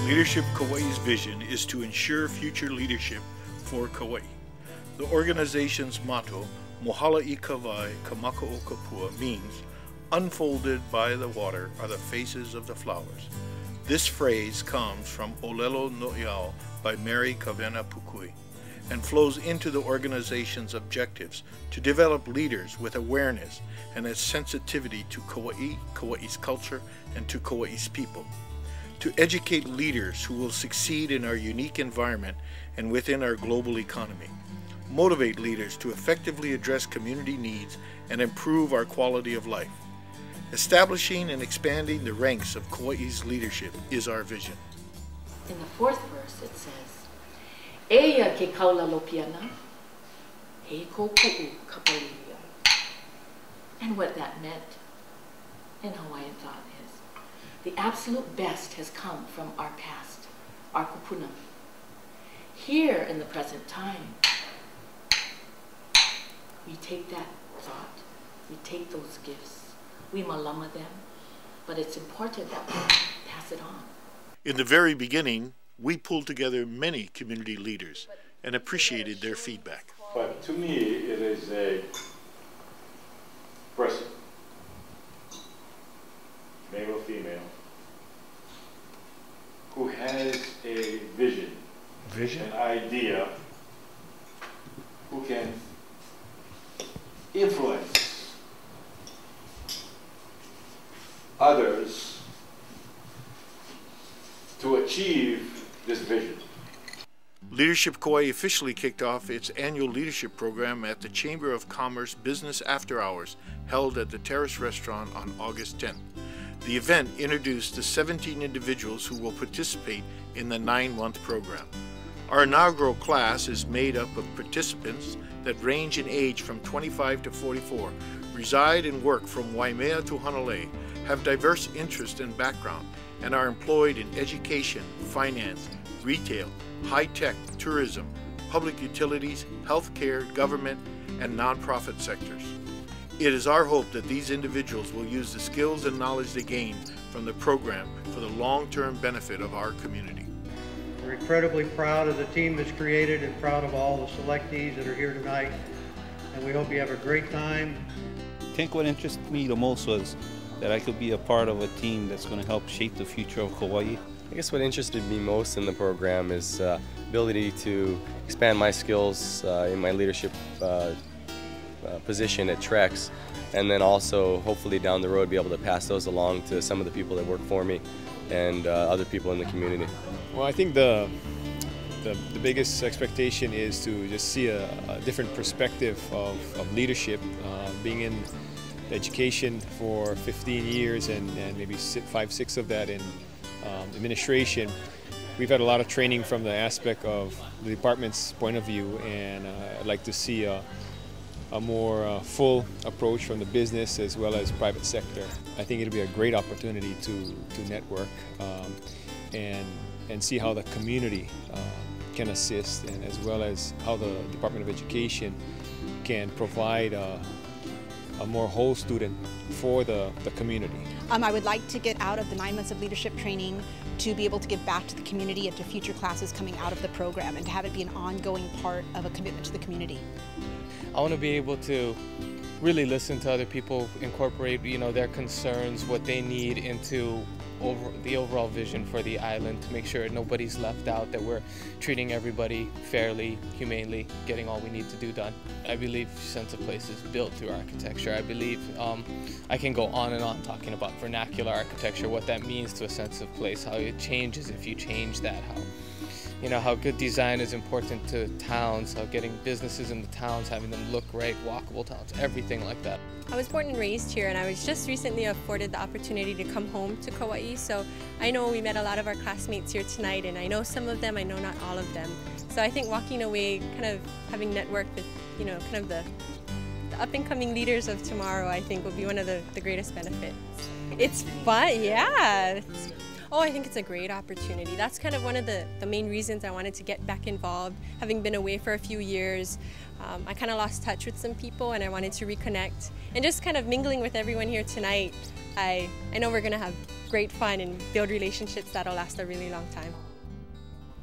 Leadership Kaua'i's vision is to ensure future leadership for Kauai. The organization's motto, Mohala'i Kauai Kamaka o Kapua, means, unfolded by the water are the faces of the flowers. This phrase comes from Olelo No'iao by Mary Kavena Pukui and flows into the organization's objectives to develop leaders with awareness and a sensitivity to Kauai, Kauai's culture, and to Kauai's people. To educate leaders who will succeed in our unique environment and within our global economy. Motivate leaders to effectively address community needs and improve our quality of life. Establishing and expanding the ranks of Kauai's leadership is our vision. In the fourth verse it says, Eia ke kaula lopiana, he ko ku'u kapalilia. And what that meant in Hawaiian thought is, the absolute best has come from our past, our kupuna. Here in the present time, we take that thought, we take those gifts, we malama them, but it's important that we pass it on. In the very beginning, we pulled together many community leaders and appreciated their feedback. But to me, it is a person, male or female, who has a vision, an idea, who can influence others to achieve this vision. Leadership Kauai officially kicked off its annual leadership program at the Chamber of Commerce Business After Hours held at the Terrace Restaurant on August 10th. The event introduced the 17 individuals who will participate in the 9-month program. Our inaugural class is made up of participants that range in age from 25 to 44, reside and work from Waimea to Honolulu, have diverse interests and background, and are employed in education, finance, retail, high-tech, tourism, public utilities, healthcare, government, and nonprofit sectors. It is our hope that these individuals will use the skills and knowledge they gain from the program for the long-term benefit of our community. We're incredibly proud of the team that's created and proud of all the selectees that are here tonight, and we hope you have a great time. I think what interested me the most was that I could be a part of a team that's going to help shape the future of Kauai. I guess what interested me most in the program is ability to expand my skills in my leadership position at Trex, and then also hopefully down the road be able to pass those along to some of the people that work for me and other people in the community. Well, I think the biggest expectation is to just see a different perspective of leadership, being in education for 15 years and maybe 5-6 of that in administration. We've had a lot of training from the aspect of the department's point of view, and I'd like to see a more full approach from the business as well as private sector. I think it'll be a great opportunity to network and see how the community can assist, and as well as how the Department of Education can provide a more whole student for the community. I would like to get out of the 9 months of leadership training to be able to give back to the community and to future classes coming out of the program, and to have it be an ongoing part of a commitment to the community. I want to be able to really listen to other people, incorporate their concerns, what they need into the overall vision for the island, to make sure nobody's left out, that we're treating everybody fairly, humanely, getting all we need to do done. I believe sense of place is built through architecture. I believe I can go on and on talking about vernacular architecture, what that means to a sense of place, how it changes if you change that, how good design is important to towns, how getting businesses in the towns, having them look right, walkable towns, everything like that. I was born and raised here, and I was just recently afforded the opportunity to come home to Kauai, so I know we met a lot of our classmates here tonight, and I know some of them, I know not all of them. So I think walking away, kind of having networked with, kind of the up-and-coming leaders of tomorrow, I think will be one of the greatest benefits. It's fun, yeah. Oh, I think it's a great opportunity. That's kind of one of the main reasons I wanted to get back involved. Having been away for a few years, I kind of lost touch with some people and I wanted to reconnect. And just kind of mingling with everyone here tonight, I know we're going to have great fun and build relationships that'll last a really long time.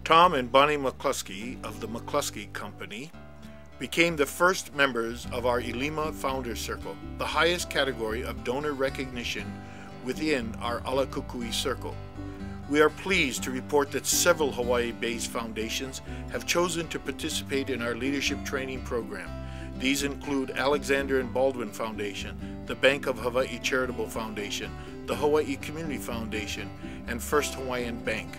Tom and Bonnie McCluskey of the McCluskey Company became the first members of our Ilima Founders Circle, the highest category of donor recognition within our Ala Kukui Circle. We are pleased to report that several Hawaii-based foundations have chosen to participate in our leadership training program. These include Alexander and Baldwin Foundation, the Bank of Hawaii Charitable Foundation, the Hawaii Community Foundation, and First Hawaiian Bank.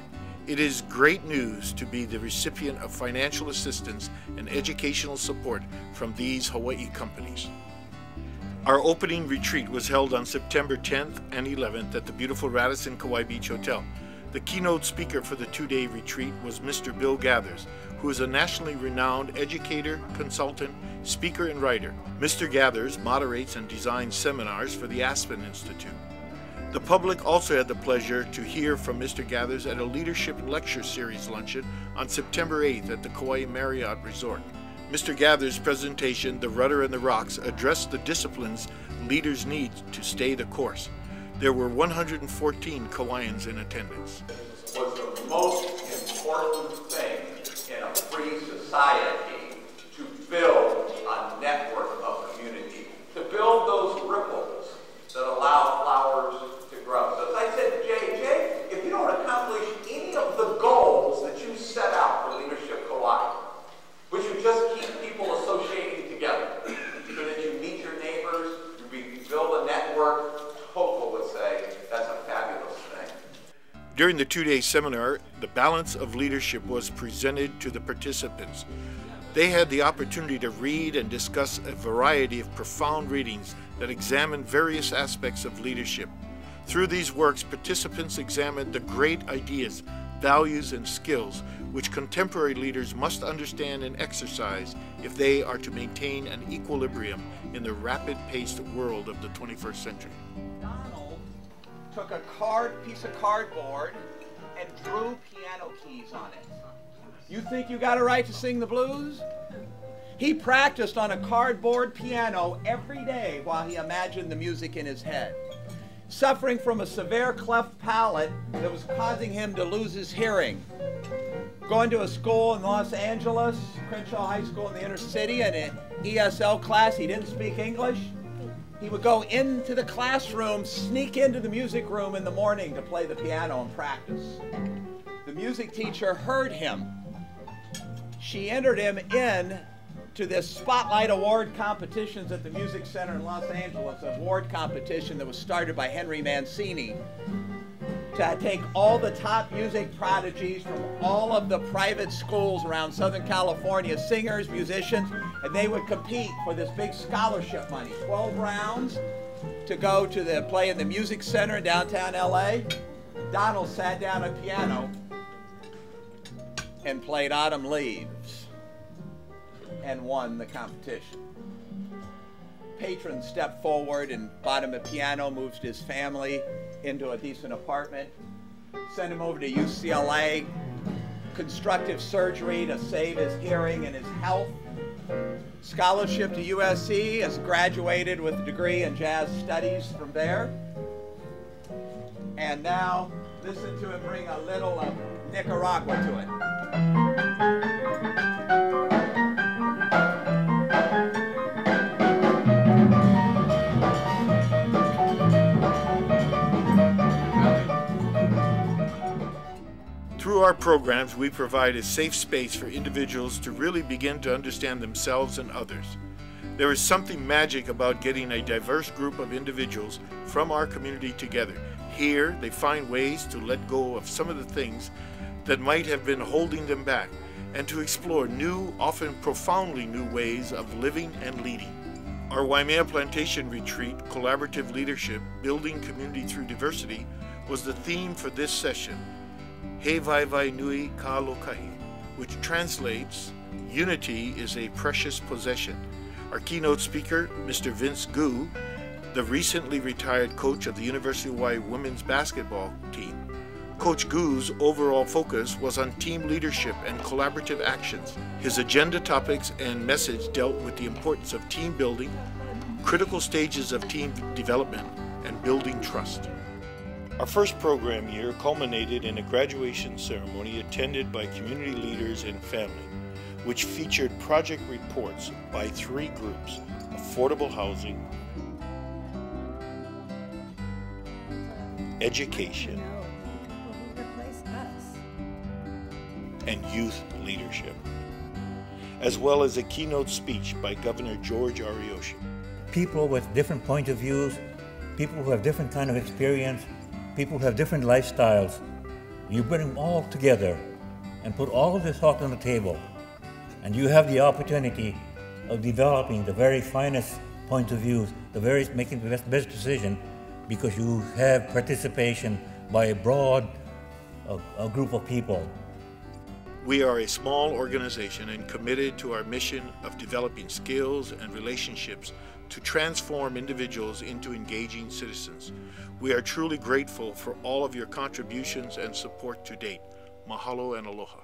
It is great news to be the recipient of financial assistance and educational support from these Hawaii companies. Our opening retreat was held on September 10th and 11th at the beautiful Radisson Kauai Beach Hotel. The keynote speaker for the two-day retreat was Mr. Bill Gathers, who is a nationally renowned educator, consultant, speaker, and writer. Mr. Gathers moderates and designs seminars for the Aspen Institute. The public also had the pleasure to hear from Mr. Gathers at a leadership lecture series luncheon on September 8th at the Kauai Marriott Resort. Mr. Gathers' presentation, The Rudder and the Rocks, addressed the disciplines leaders need to stay the course. There were 114 Kauaians in attendance. Was the most important thing in a free society to build a network of community, to build those ripples that allow flowers to grow. So as I said, JJ, if you don't accomplish any of the goals that you set out for Leadership Kauai, which you just keep people associating together, so that you meet your neighbors, you build a network, Hopo would say that's a fabulous thing. During the two-day seminar, the balance of leadership was presented to the participants. They had the opportunity to read and discuss a variety of profound readings that examined various aspects of leadership. Through these works, participants examined the great ideas, values, and skills which contemporary leaders must understand and exercise if they are to maintain an equilibrium in the rapid-paced world of the 21st century. Donald took a piece of cardboard and drew piano keys on it. You think you got a right to sing the blues? He practiced on a cardboard piano every day while he imagined the music in his head. Suffering from a severe cleft palate that was causing him to lose his hearing. Going to a school in Los Angeles, Crenshaw High School in the inner city, and an ESL class, he didn't speak English. He would go into the classroom, sneak into the music room in the morning to play the piano and practice. The music teacher heard him. She entered him in to this Spotlight Award competitions at the Music Center in Los Angeles, an award competition that was started by Henry Mancini to take all the top music prodigies from all of the private schools around Southern California, singers, musicians, and they would compete for this big scholarship money, 12 rounds to go to play in the Music Center in downtown LA. Donald sat down at a piano and played Autumn Leaves and won the competition. Patron stepped forward and bought him a piano, moved his family into a decent apartment, sent him over to UCLA, constructive surgery to save his hearing and his health, scholarship to USC, has graduated with a degree in jazz studies from there. And now, listen to him bring a little of Nicaragua to it. Through our programs, we provide a safe space for individuals to really begin to understand themselves and others. There is something magic about getting a diverse group of individuals from our community together. Here, they find ways to let go of some of the things that might have been holding them back and to explore new, often profoundly new ways of living and leading. Our Waimea Plantation Retreat, Collaborative Leadership, Building Community Through Diversity, was the theme for this session. He vai vai nui ka lokahi, which translates, unity is a precious possession. Our keynote speaker, Mr. Vince Gu, the recently retired coach of the University of Hawaii women's basketball team, Coach Gu's overall focus was on team leadership and collaborative actions. His agenda topics and message dealt with the importance of team building, critical stages of team development, and building trust. Our first program year culminated in a graduation ceremony attended by community leaders and family, which featured project reports by 3 groups: affordable housing, education, and youth leadership, as well as a keynote speech by Governor George Ariyoshi. People with different point of views, people who have different kind of experience, people who have different lifestyles. You bring them all together and put all of this thought on the table, and you have the opportunity of developing the very finest point of views, making the best decision, because you have participation by a broad a group of people. We are a small organization and committed to our mission of developing skills and relationships to transform individuals into engaging citizens. We are truly grateful for all of your contributions and support to date. Mahalo and aloha.